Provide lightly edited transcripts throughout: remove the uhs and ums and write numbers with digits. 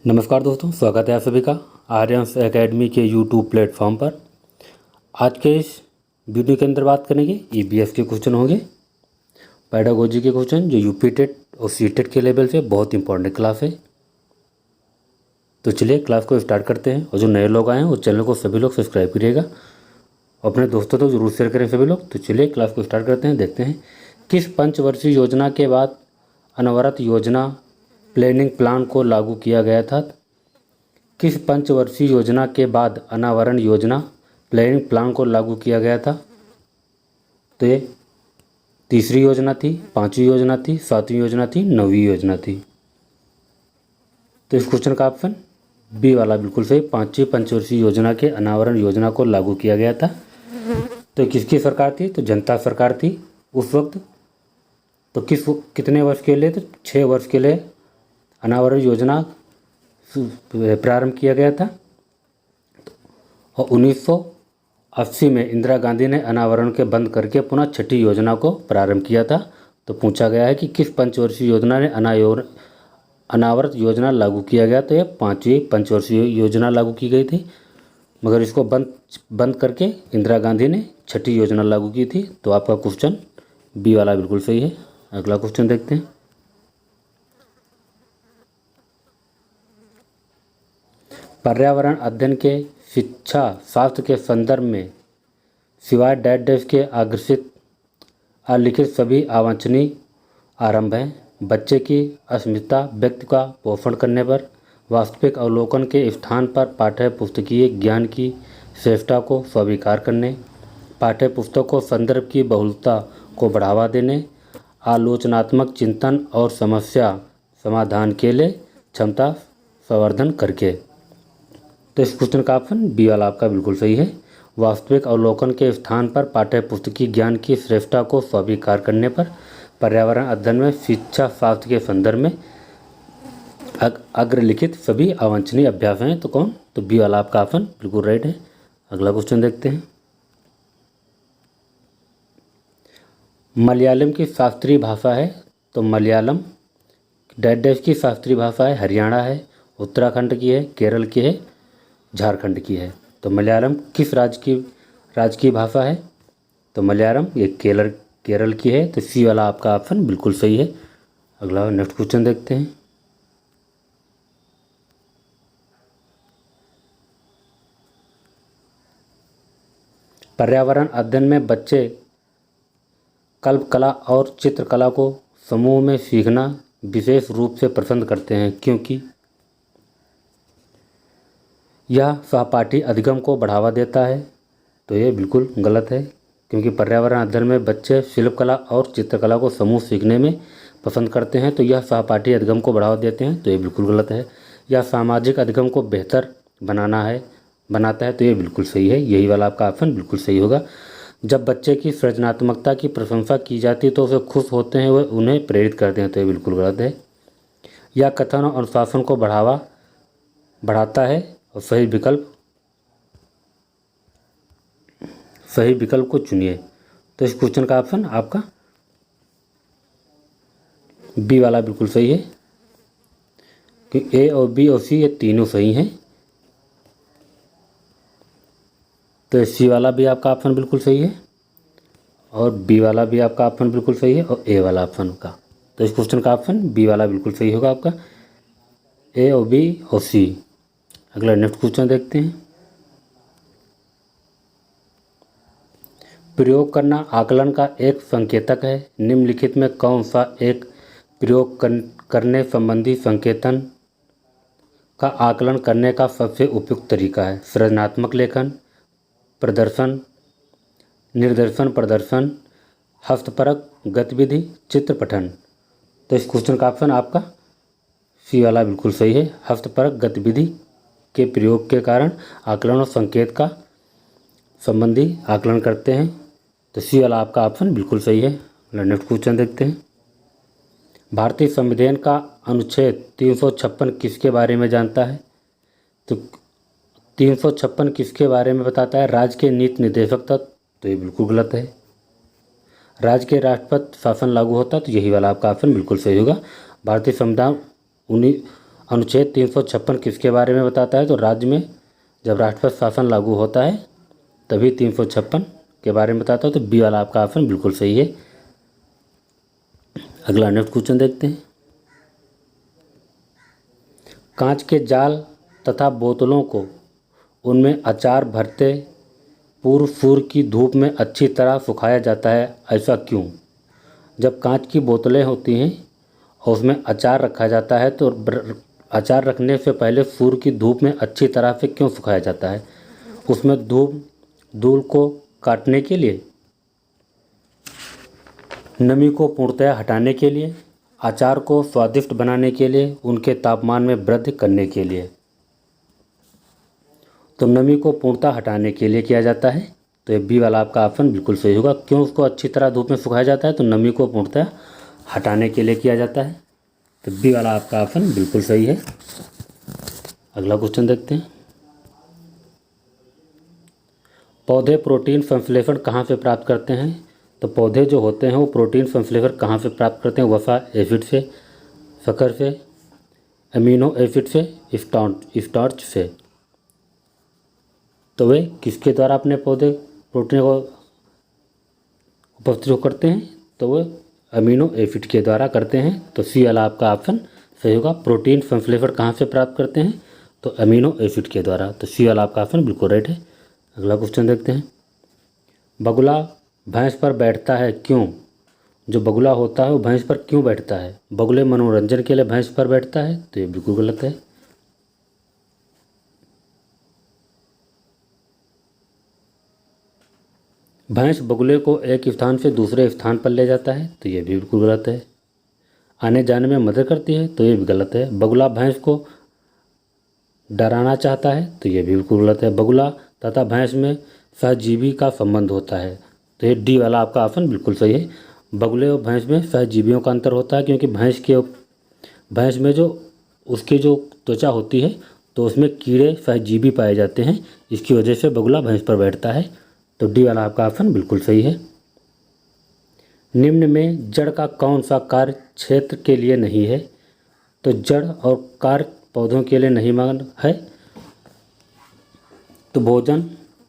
नमस्कार दोस्तों, स्वागत है आप सभी का आर्यंस एकेडमी के यूट्यूब प्लेटफॉर्म पर। आज के इस वीडियो के अंदर बात करेंगे ईबीएस के क्वेश्चन होंगे, पेडागोजी के क्वेश्चन जो यूपी टेट और सी टेट के लेवल पे बहुत इंपॉर्टेंट क्लास है। तो चलिए क्लास को स्टार्ट करते हैं। और जो नए लोग आए हैं उस चैनल को सभी लोग सब्सक्राइब करिएगा और अपने दोस्तों तो जरूर शेयर करें सभी लोग। तो चलिए क्लास को स्टार्ट करते हैं। देखते हैं किस पंचवर्षीय योजना के बाद अनवरत योजना प्लानिंग प्लान को लागू किया गया था। किस पंचवर्षीय योजना के बाद अनावरण योजना प्लानिंग प्लान को लागू किया गया था। तो ये तीसरी योजना थी, पांचवी योजना थी, सातवीं योजना थी, नौवीं योजना थी। तो इस क्वेश्चन का ऑप्शन बी वाला बिल्कुल सही, पांचवी पंचवर्षीय योजना के अनावरण योजना को लागू किया गया था। तो किसकी सरकार थी? तो जनता सरकार थी उस वक्त। तो कितने वर्ष के लिए? तो 6 वर्ष के लिए अनावरण योजना प्रारंभ किया गया था। और 1980 में इंदिरा गांधी ने अनावरण के बंद करके पुनः छठी योजना को प्रारंभ किया था। तो पूछा गया है कि किस पंचवर्षीय योजना ने अनावरत योजना लागू किया गया। तो यह पांचवी पंचवर्षीय योजना लागू की गई थी, मगर इसको बंद करके इंदिरा गांधी ने छठी योजना लागू की थी। तो आपका क्वेश्चन बी वाला बिल्कुल सही है। अगला क्वेश्चन देखते हैं। पर्यावरण अध्ययन के शिक्षा शास्त्र के संदर्भ में सिवाय डैश डैश के अग्रसित अलिखित सभी अवांछनीय आरंभ हैं। बच्चे की अस्मिता व्यक्ति का पोषण करने पर वास्तविक अवलोकन के स्थान पर पाठ्य पुस्तकीय ज्ञान की श्रेष्ठता को स्वीकार करने, पाठ्य पुस्तकों संदर्भ की बहुलता को बढ़ावा देने, आलोचनात्मक चिंतन और समस्या समाधान के लिए क्षमता संवर्धन करके। तो इस क्वेश्चन का ऑप्शन बी वाला आपका बिल्कुल सही है। वास्तविक अवलोकन के स्थान पर पाठ्य पुस्तकीय ज्ञान की श्रेष्ठता को स्वीकार करने पर पर्यावरण अध्ययन में शिक्षा शास्त्र के संदर्भ में अग्रलिखित सभी अवांछनीय अभ्यास हैं। तो कौन? तो बी वाला आपका ऑप्शन बिल्कुल राइट है। अगला क्वेश्चन देखते हैं। मलयालम की शास्त्रीय भाषा है। तो मलयालम डैश डैश की शास्त्रीय भाषा है। हरियाणा है, उत्तराखंड की है, केरल की है, झारखंड की है। तो मलयालम किस राज्य की भाषा है? तो मलयालम ये केरल की है। तो सी वाला आपका ऑप्शन बिल्कुल सही है। अगला नेक्स्ट क्वेश्चन देखते हैं। पर्यावरण अध्ययन में बच्चे कल्पकला और चित्रकला को समूह में सीखना विशेष रूप से पसंद करते हैं, क्योंकि यह सहपाठी अधिगम को बढ़ावा देता है। तो ये बिल्कुल गलत है, क्योंकि पर्यावरण अध्ययन में बच्चे शिल्पकला और चित्रकला को समूह सीखने में पसंद करते हैं, तो यह सहपाठी अधिगम को बढ़ावा देते हैं। तो ये बिल्कुल गलत है। यह सामाजिक अधिगम को बेहतर बनाता है। तो ये बिल्कुल सही है। यही वाला आपका ऑप्शन बिल्कुल सही होगा। जब बच्चे की सृजनात्मकता की प्रशंसा की जाती है तो उसे खुश होते हैं, वह उन्हें प्रेरित करते हैं। तो ये बिल्कुल गलत है। यह कथन और अनुशासन को बढ़ाता है और सही विकल्प को चुनिए। तो इस क्वेश्चन का ऑप्शन आपका बी वाला बिल्कुल सही है, कि ए और बी और सी ये तीनों सही हैं। तो सी वाला भी आपका ऑप्शन बिल्कुल सही है, और बी वाला भी आपका ऑप्शन बिल्कुल सही है, और ए वाला ऑप्शन का। तो इस क्वेश्चन का ऑप्शन बी वाला बिल्कुल सही होगा आपका, ए और बी और सी। अगला नेक्स्ट क्वेश्चन देखते हैं। प्रयोग करना आकलन का एक संकेतक है। निम्नलिखित में कौन सा एक प्रयोग करने संबंधी संकेतन का आकलन करने का सबसे उपयुक्त तरीका है? सृजनात्मक लेखन, प्रदर्शन, निर्देशन प्रदर्शन, हस्तपरक गतिविधि, चित्र पठन। तो इस क्वेश्चन का ऑप्शन आपका सी वाला बिल्कुल सही है। हस्तपरक गतिविधि के प्रयोग के कारण आकलन और संकेत का संबंधी आकलन करते हैं। तो सी वाला आपका ऑप्शन बिल्कुल सही है। नेक्स्ट क्वेश्चन देखते हैं। भारतीय संविधान का अनुच्छेद 356 किसके बारे में जानता है? तो 356 किसके बारे में बताता है? राज्य के नीति निर्देशक तत्व। तो ये बिल्कुल गलत है। राज्य के राष्ट्रपति शासन लागू होता है। तो यही वाला आपका ऑप्शन बिल्कुल सही होगा। भारतीय संविधान अनुच्छेद 356 किसके बारे में बताता है? तो राज्य में जब राष्ट्रपति शासन लागू होता है तभी 356 के बारे में बताता है। तो बी वाला आपका ऑप्शन बिल्कुल सही है। अगला नेक्स्ट क्वेश्चन देखते हैं। कांच के जाल तथा बोतलों को उनमें अचार भरते पूर्व सूर्य की धूप में अच्छी तरह सुखाया जाता है, ऐसा क्यों? जब कांच की बोतलें होती हैं और उसमें अचार रखा जाता है तो अचार रखने से पहले सूर्य की धूप में अच्छी तरह से क्यों सुखाया जाता है? उसमें धूल को काटने के लिए, नमी को पूर्णतया हटाने के लिए, अचार को स्वादिष्ट बनाने के लिए, उनके तापमान में वृद्धि करने के लिए। तो नमी को पूर्णतः हटाने के लिए किया जाता है। तो ये बी वाला आपका ऑप्शन बिल्कुल सही होगा। क्यों उसको अच्छी तरह धूप में सुखाया जाता है? तो नमी को पूर्णतः हटाने के लिए किया जाता है। तो बी वाला आपका ऑप्शन बिल्कुल सही है। अगला क्वेश्चन देखते हैं। पौधे प्रोटीन संश्लेषण कहाँ से प्राप्त करते हैं? तो पौधे जो होते हैं वो प्रोटीन संश्लेषण कहाँ से प्राप्त करते हैं? वसा एसिड से, शक्कर से, अमीनो एसिड से, स्टार्च से। तो वे किसके द्वारा अपने पौधे प्रोटीन को उपस्थित करते हैं? तो वे अमीनो एसिड के द्वारा करते हैं। तो सी वाला आपका ऑप्शन सही होगा। प्रोटीन संश्लेषण कहाँ से प्राप्त करते हैं? तो अमीनो एसिड के द्वारा। तो सी वाला आपका ऑप्शन बिल्कुल राइट है। अगला क्वेश्चन देखते हैं। बगुला भैंस पर बैठता है, क्यों? जो बगुला होता है वो भैंस पर क्यों बैठता है? बगुले मनोरंजन के लिए भैंस पर बैठता है? तो ये बिल्कुल गलत है। भैंस बगुले को एक स्थान से दूसरे स्थान पर ले जाता है। तो ये भी बिल्कुल गलत है। आने जाने में मदद करती है। तो ये भी गलत है। बगुला भैंस को डराना चाहता है। तो ये भी बिल्कुल गलत है। बगुला तथा भैंस में सहजीवी का संबंध होता है। तो ये डी वाला आपका ऑप्शन बिल्कुल सही है। बगुले और भैंस में सहजीवियों का अंतर होता है, क्योंकि भैंस में जो उसकी जो त्वचा होती है तो उसमें कीड़े सहजीवी पाए जाते हैं। इसकी वजह से बगुला भैंस पर बैठता है। तो डी वाला आपका ऑप्शन बिल्कुल सही है। निम्न में जड़ का कौन सा कार्य क्षेत्र के लिए नहीं है? तो जड़ और कार्य पौधों के लिए नहीं मान है। तो भोजन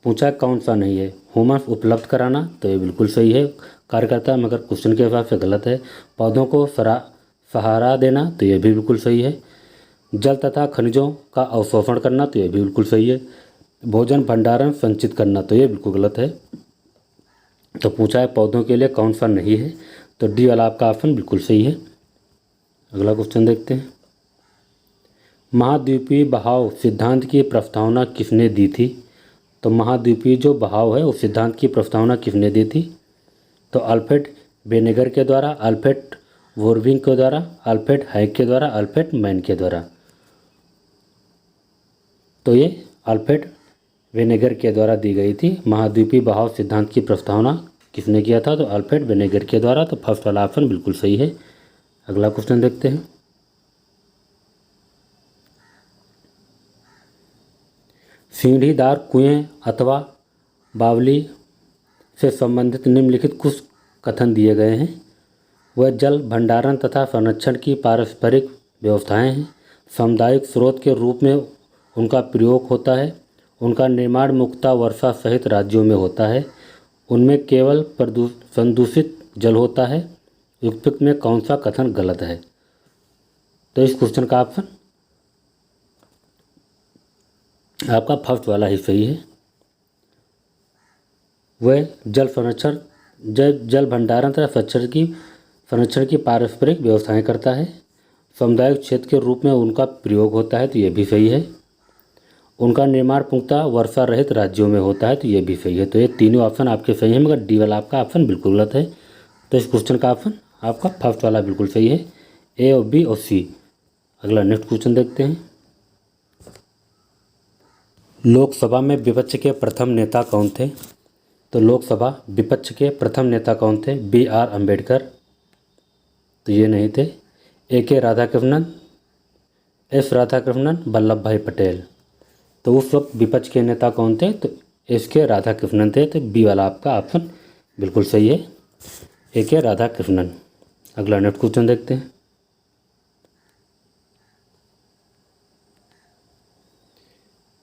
पूछा कौन सा नहीं है? ह्यूमस उपलब्ध कराना। तो ये बिल्कुल सही है, कार्य करता है, मगर क्वेश्चन के हिसाब से गलत है। पौधों को सहारा देना। तो ये भी बिल्कुल सही है। जल तथा खनिजों का अवशोषण करना। तो ये भी बिल्कुल सही है। भोजन भंडारण संचित करना। तो ये बिल्कुल गलत है। तो पूछा है पौधों के लिए कौन सा नहीं है? तो डी वाला आपका ऑप्शन बिल्कुल सही है। अगला क्वेश्चन देखते हैं। महाद्वीपीय बहाव सिद्धांत की प्रस्तावना किसने दी थी? तो महाद्वीपीय जो बहाव है उस सिद्धांत की प्रस्तावना किसने दी थी? तो अल्फ्रेड वेनेगर के द्वारा, अल्फ्रेड वोरविंग के द्वारा, अल्फ्रेड हाइक के द्वारा, अल्फ्रेड मैन के द्वारा। तो ये अल्फ्रेड वेनेगर के द्वारा दी गई थी। महाद्वीपीय बहाव सिद्धांत की प्रस्तावना किसने किया था? तो अल्फ्रेड वेनेगर के द्वारा। तो फर्स्ट वाला ऑप्शन बिल्कुल सही है। अगला क्वेश्चन देखते हैं। सीढ़ीदार कुएं अथवा बावली से संबंधित निम्नलिखित कुछ कथन दिए गए हैं। वह जल भंडारण तथा संरक्षण की पारस्परिक व्यवस्थाएं हैं। सामुदायिक स्रोत के रूप में उनका प्रयोग होता है। उनका निर्माण मुख्यतः वर्षा सहित राज्यों में होता है। उनमें केवल संदूषित जल होता है। उपयुक्त में कौन सा कथन गलत है? तो इस क्वेश्चन का ऑप्शन आपका फर्स्ट वाला ही सही है। वह जल संरक्षण, जल भंडारण तथा संरक्षण की पारस्परिक व्यवस्थाएं करता है। सामुदायिक क्षेत्र के रूप में उनका प्रयोग होता है। तो ये भी सही है। उनका निर्माण पूर्णतः वर्षा रहित राज्यों में होता है। तो ये भी सही है। तो ये तीनों ऑप्शन आपके सही हैं, मगर डी वाला आपका ऑप्शन बिल्कुल गलत है। तो इस क्वेश्चन का ऑप्शन आपका फर्स्ट वाला बिल्कुल सही है, ए और बी और सी। अगला नेक्स्ट क्वेश्चन देखते हैं। लोकसभा में विपक्ष के प्रथम नेता कौन थे? तो लोकसभा विपक्ष के प्रथम नेता कौन थे? B R Ambedkar. तो ये नहीं थे। ए के राधाकृष्णन, एस राधाकृष्णन, वल्लभ भाई पटेल। तो उस वक्त विपक्ष के नेता कौन थे? तो एस के राधाकृष्णन थे। तो बी वाला आपका ऑप्शन बिल्कुल सही है, ए के राधाकृष्णन। अगला नेक्स्ट क्वेश्चन देखते हैं।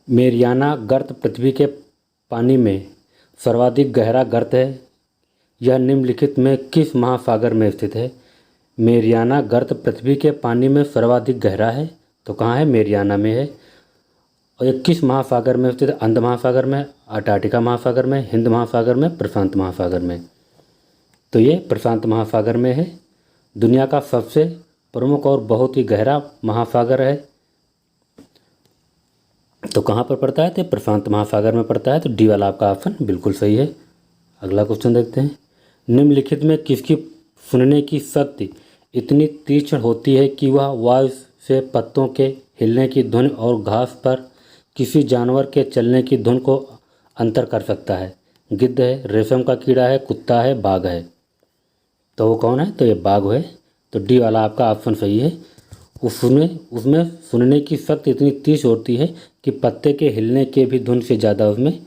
मेरियाना गर्त पृथ्वी के पानी में सर्वाधिक गहरा गर्त है। यह निम्नलिखित में किस महासागर में स्थित है? मेरियाना गर्त पृथ्वी के पानी में सर्वाधिक गहरा है, तो कहाँ है? मेरियाना में है। और ये किस महासागर में स्थित है? अंध महासागर में, अंटार्कटिका महासागर में, हिंद महासागर में, प्रशांत महासागर में। तो ये प्रशांत महासागर में है। दुनिया का सबसे प्रमुख और बहुत ही गहरा महासागर है, तो कहाँ पर पड़ता है? तो प्रशांत महासागर में पड़ता है। तो डी वाला आपका ऑप्शन बिल्कुल सही है। अगला क्वेश्चन देखते हैं। निम्नलिखित में किसकी सुनने की शक्ति इतनी तीक्ष्ण होती है कि वह वायु से पत्तों के हिलने की धुन और घास पर किसी जानवर के चलने की धुन को अंतर कर सकता है? गिद्ध है, रेशम का कीड़ा है, कुत्ता है, बाघ है। तो वो कौन है? तो ये बाघ है। तो डी वाला आपका ऑप्शन सही है। उसमें सुनने की शक्ति इतनी तीव्र होती है कि पत्ते के हिलने के भी धुन से ज़्यादा उसमें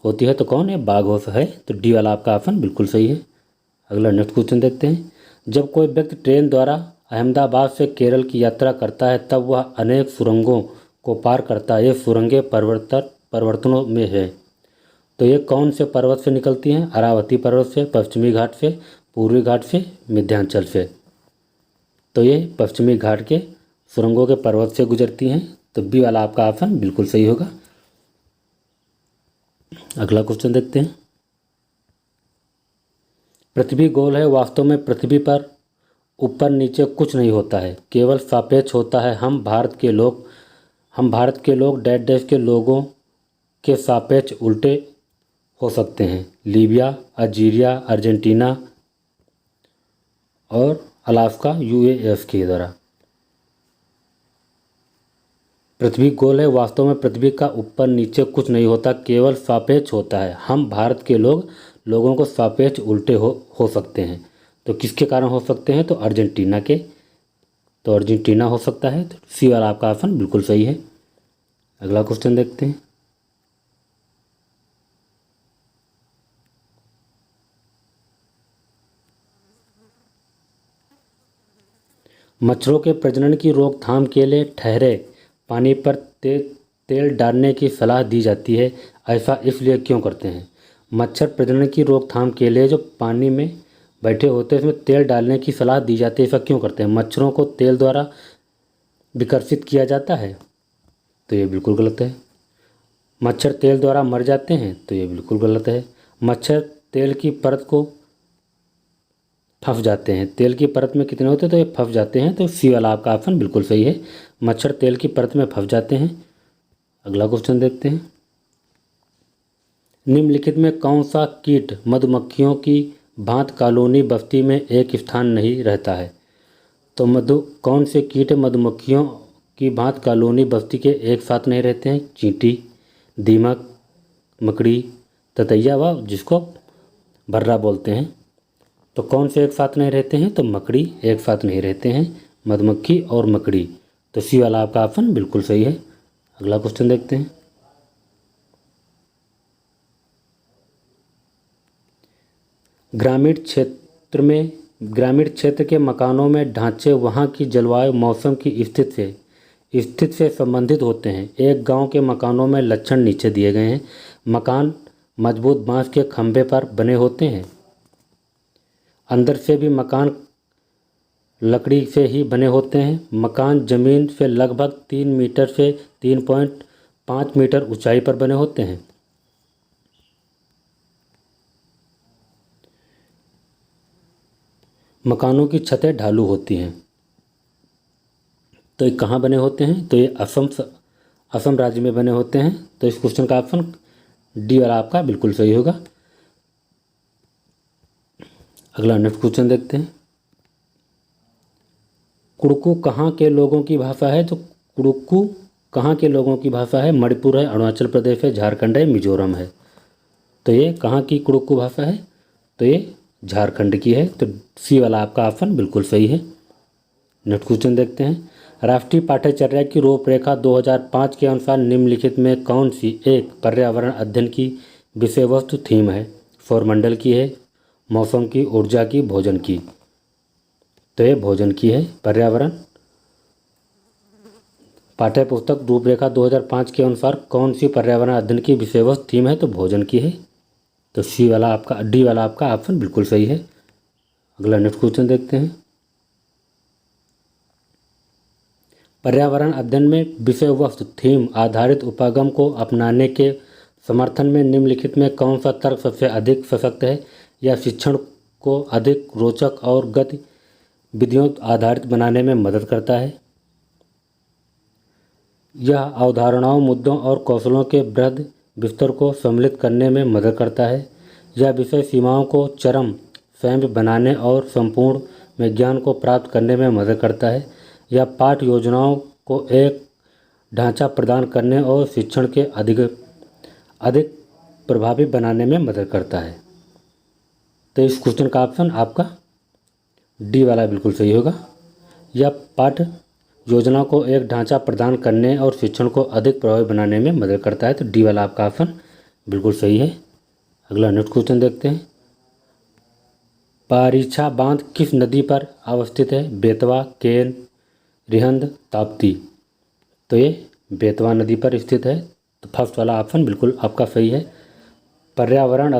होती है। तो कौन है? बाघ है। तो डी वाला आपका ऑप्शन बिल्कुल सही है। अगला नेक्स्ट क्वेश्चन देखते हैं। जब कोई व्यक्ति ट्रेन द्वारा अहमदाबाद से केरल की यात्रा करता है तब वह अनेक सुरंगों को पार करता है। ये सुरंगें परिवर्तनों में है। तो ये कौन से पर्वत से निकलती हैं? अरावती पर्वत से, पश्चिमी घाट से, पूर्वी घाट से, विंध्याचल से। तो ये पश्चिमी घाट के सुरंगों के पर्वत से गुजरती हैं। तो बी वाला आपका ऑप्शन बिल्कुल सही होगा। अगला क्वेश्चन देखते हैं। पृथ्वी गोल है, वास्तव में पृथ्वी पर ऊपर नीचे कुछ नहीं होता है, केवल सापेक्ष होता है। हम भारत के लोग डैश डैश के लोगों के सापेक्ष उल्टे हो सकते हैं। लीबिया, अल्जीरिया, अर्जेंटीना और अलास्का यूएस के द्वारा। पृथ्वी गोल है, वास्तव में पृथ्वी का ऊपर नीचे कुछ नहीं होता, केवल सापेक्ष होता है। हम भारत के लोगों को सापेक्ष उल्टे हो सकते हैं। तो किसके कारण हो सकते हैं? तो अर्जेंटीना के। तो अर्जेंटीना हो सकता है। तो सी वाला आपका ऑप्शन बिल्कुल सही है। अगला क्वेश्चन देखते हैं। मच्छरों के प्रजनन की रोकथाम के लिए ठहरे पानी पर तेल डालने की सलाह दी जाती है। ऐसा इसलिए क्यों करते हैं? मच्छर प्रजनन की रोकथाम के लिए जो पानी में बैठे होते हैं उसमें तेल डालने की सलाह दी जाती है। ऐसा क्यों करते हैं? मच्छरों को तेल द्वारा विकर्षित किया जाता है। तो ये बिल्कुल गलत है। मच्छर तेल द्वारा मर जाते हैं। तो ये बिल्कुल गलत है। मच्छर तेल की परत को फंस जाते हैं। तेल की परत में कितने होते हैं? तो ये फंस जाते हैं। तो सी वाला आपका ऑप्शन बिल्कुल सही है। मच्छर तेल की परत में फंस जाते हैं। अगला क्वेश्चन देखते हैं। निम्नलिखित में कौन सा कीट मधुमक्खियों की भांति कॉलोनी बस्ती में एक स्थान नहीं रहता है? तो कौन से कीट मधुमक्खियों की भांति कॉलोनी बस्ती के एक साथ नहीं रहते हैं? चींटी, दीमक, मकड़ी, ततैया व जिसको भर्रा बोलते हैं। तो कौन से एक साथ नहीं रहते हैं? तो मकड़ी एक साथ नहीं रहते हैं, मधुमक्खी और मकड़ी। तो सी वाला आपका ऑप्शन बिल्कुल सही है। अगला क्वेश्चन देखते हैं। ग्रामीण क्षेत्र के मकानों में ढांचे वहां की जलवायु मौसम की स्थिति से संबंधित होते हैं। एक गांव के मकानों में लक्षण नीचे दिए गए हैं। मकान मजबूत बांस के खंभे पर बने होते हैं। अंदर से भी मकान लकड़ी से ही बने होते हैं। मकान जमीन से लगभग 3 मीटर से 3.5 मीटर ऊंचाई पर बने होते हैं। मकानों की छतें ढालू होती हैं। तो ये कहाँ बने होते हैं? तो ये असम राज्य में बने होते हैं। तो इस क्वेश्चन का ऑप्शन डी वाला आपका बिल्कुल सही होगा। अगला नेक्स्ट क्वेश्चन देखते हैं। कुड़ुकू कहाँ के लोगों की भाषा है? तो कुड़ुकू कहाँ के लोगों की भाषा है? मणिपुर है, अरुणाचल प्रदेश है, झारखंड है, मिजोरम है। तो ये कहाँ की कुड़ुकू भाषा है? तो ये झारखंड की है। तो सी वाला आपका ऑप्शन बिल्कुल सही है। नेक्स्ट क्वेश्चन देखते हैं। राष्ट्रीय पाठ्यचर्या की रूपरेखा 2005 के अनुसार निम्नलिखित में कौन सी एक पर्यावरण अध्ययन की विषय वस्तु थीम है? सौरमंडल की है, मौसम की, ऊर्जा की, भोजन की। तो ये भोजन की है। पर्यावरण पाठ्य पुस्तक रूपरेखा 2005 के अनुसार कौन सी पर्यावरण अध्ययन की विषय वस्तु थीम है? तो भोजन की है। तो डी वाला आपका ऑप्शन बिल्कुल सही है। अगला नेक्स्ट क्वेश्चन देखते हैं। पर्यावरण अध्ययन में विषय वस्तु थीम आधारित उपागम को अपनाने के समर्थन में निम्नलिखित में कौन सा तर्क सबसे अधिक सशक्त है या शिक्षण को अधिक रोचक और गतिविधियों आधारित बनाने में मदद करता है? यह अवधारणाओं, मुद्दों और कौशलों के वृहद विस्तार को सम्मिलित करने में मदद करता है। यह विषय सीमाओं को चरम स्वयं बनाने और संपूर्ण विज्ञान को प्राप्त करने में मदद करता है। यह पाठ योजनाओं को एक ढांचा प्रदान करने और शिक्षण के अधिक प्रभावी बनाने में मदद करता है। तो इस क्वेश्चन का ऑप्शन आपका डी वाला बिल्कुल सही होगा। यह पाठ योजना को एक ढांचा प्रदान करने और शिक्षण को अधिक प्रभावी बनाने में मदद करता है। तो डी वाला आपका ऑप्शन बिल्कुल सही है। अगला नेक्स्ट क्वेश्चन देखते हैं। पारीछा बांध किस नदी पर अवस्थित है? बेतवा, केन, रिहंद, ताप्ती। तो ये बेतवा नदी पर स्थित है। तो फर्स्ट वाला ऑप्शन बिल्कुल आपका सही है। पर्यावरण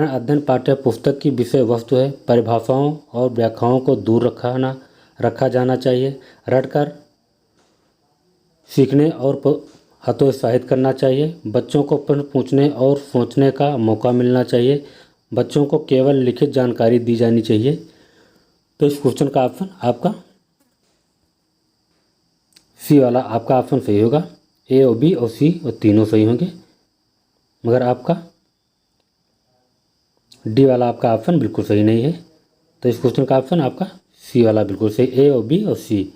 अध्ययन पाठ्य पुस्तक की विषय वस्तु है। परिभाषाओं और व्याख्याओं को दूर रखा जाना चाहिए। रटकर सीखने और हतोत्साहित करना चाहिए। बच्चों को प्रश्न पूछने और सोचने का मौका मिलना चाहिए। बच्चों को केवल लिखित जानकारी दी जानी चाहिए। तो इस क्वेश्चन का ऑप्शन आपका सी वाला आपका ऑप्शन सही होगा। ए और बी और सी और तीनों सही होंगे, मगर आपका डी वाला आपका ऑप्शन बिल्कुल सही नहीं है। तो इस क्वेश्चन का ऑप्शन आपका सी वाला बिल्कुल सही, ए और बी और सी।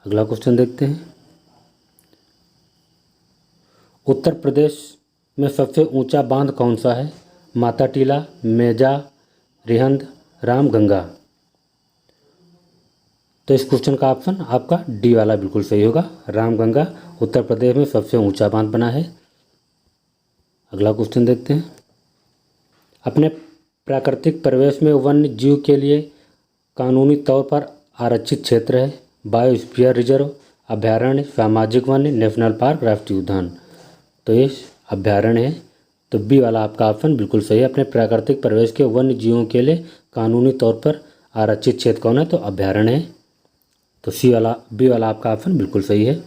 अगला क्वेश्चन देखते हैं। उत्तर प्रदेश में सबसे ऊंचा बांध कौन सा है? माता टीला, मेजा, रिहंद, रामगंगा। तो इस क्वेश्चन का ऑप्शन आपका डी वाला बिल्कुल सही होगा। रामगंगा उत्तर प्रदेश में सबसे ऊंचा बांध बना है। अगला क्वेश्चन देखते हैं। अपने प्राकृतिक परिवेश में वन्य जीव के लिए कानूनी तौर पर आरक्षित क्षेत्र है। बायोस्फीयर रिजर्व, अभयारण्य, सामाजिक वन्य, नेशनल पार्क, राष्ट्रीय उद्यान। तो ये अभयारण्य है। तो बी वाला आपका ऑप्शन बिल्कुल सही है। अपने प्राकृतिक परिवेश के वन्य जीवों के लिए कानूनी तौर पर आरक्षित क्षेत्र कौन है? तो अभयारण्य है। तो बी वाला आपका ऑप्शन बिल्कुल सही है।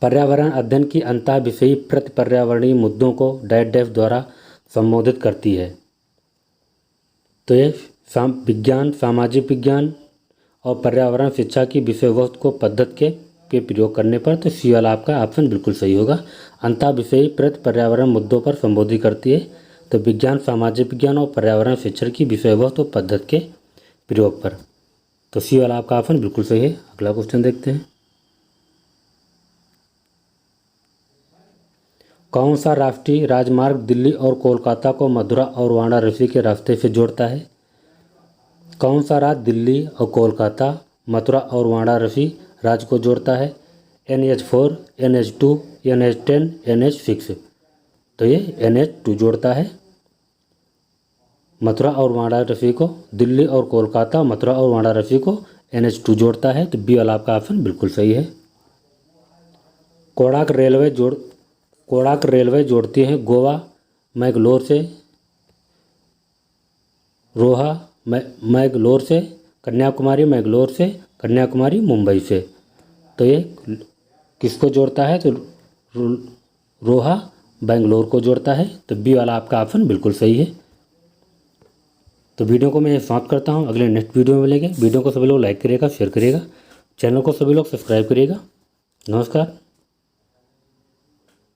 पर्यावरण अध्ययन की अंतः विषयी प्रति पर्यावरणीय मुद्दों को डैश द्वारा संबोधित करती है। तो ये विज्ञान, सामाजिक विज्ञान और पर्यावरण शिक्षा की विषय वस्तु को पद्धति के प्रयोग करने पर। तो सी वाला आपका ऑप्शन बिल्कुल सही होगा। अंतः विषयी प्रति पर्यावरण मुद्दों पर संबोधित करती है। तो विज्ञान, सामाजिक विज्ञान और पर्यावरण शिक्षण की विषय वस्तु पद्धति के प्रयोग पर। तो सी वाला आपका ऑप्शन बिल्कुल सही है। अगला क्वेश्चन देखते हैं। कौन सा राष्ट्रीय राजमार्ग दिल्ली और कोलकाता को मथुरा और वाराणसी के रास्ते से जोड़ता है? कौन सा राज्य दिल्ली और कोलकाता, मथुरा और वाराणसी राज्य को जोड़ता है? NH4, NH2, NH10, NH6। तो ये NH2 जोड़ता है मथुरा और वाराणसी को। दिल्ली और कोलकाता, मथुरा और वाराणसी को NH2 जोड़ता है। तो बी वाला आपका ऑप्शन बिल्कुल सही है। कोणार्क रेलवे जोड़ती है गोवा मैंगलोर से, रोहा मैंगलोर से, कन्याकुमारी मैंगलोर से, कन्याकुमारी मुंबई से। तो ये किसको जोड़ता है? तो रोहा बेंगलोर को जोड़ता है। तो बी वाला आपका ऑप्शन बिल्कुल सही है। तो वीडियो को मैं समाप्त करता हूँ। अगले नेक्स्ट वीडियो में मिलेंगे। वीडियो को सभी लोग लाइक करिएगा, शेयर करिएगा, चैनल को सभी लोग सब्सक्राइब करिएगा। नमस्कार।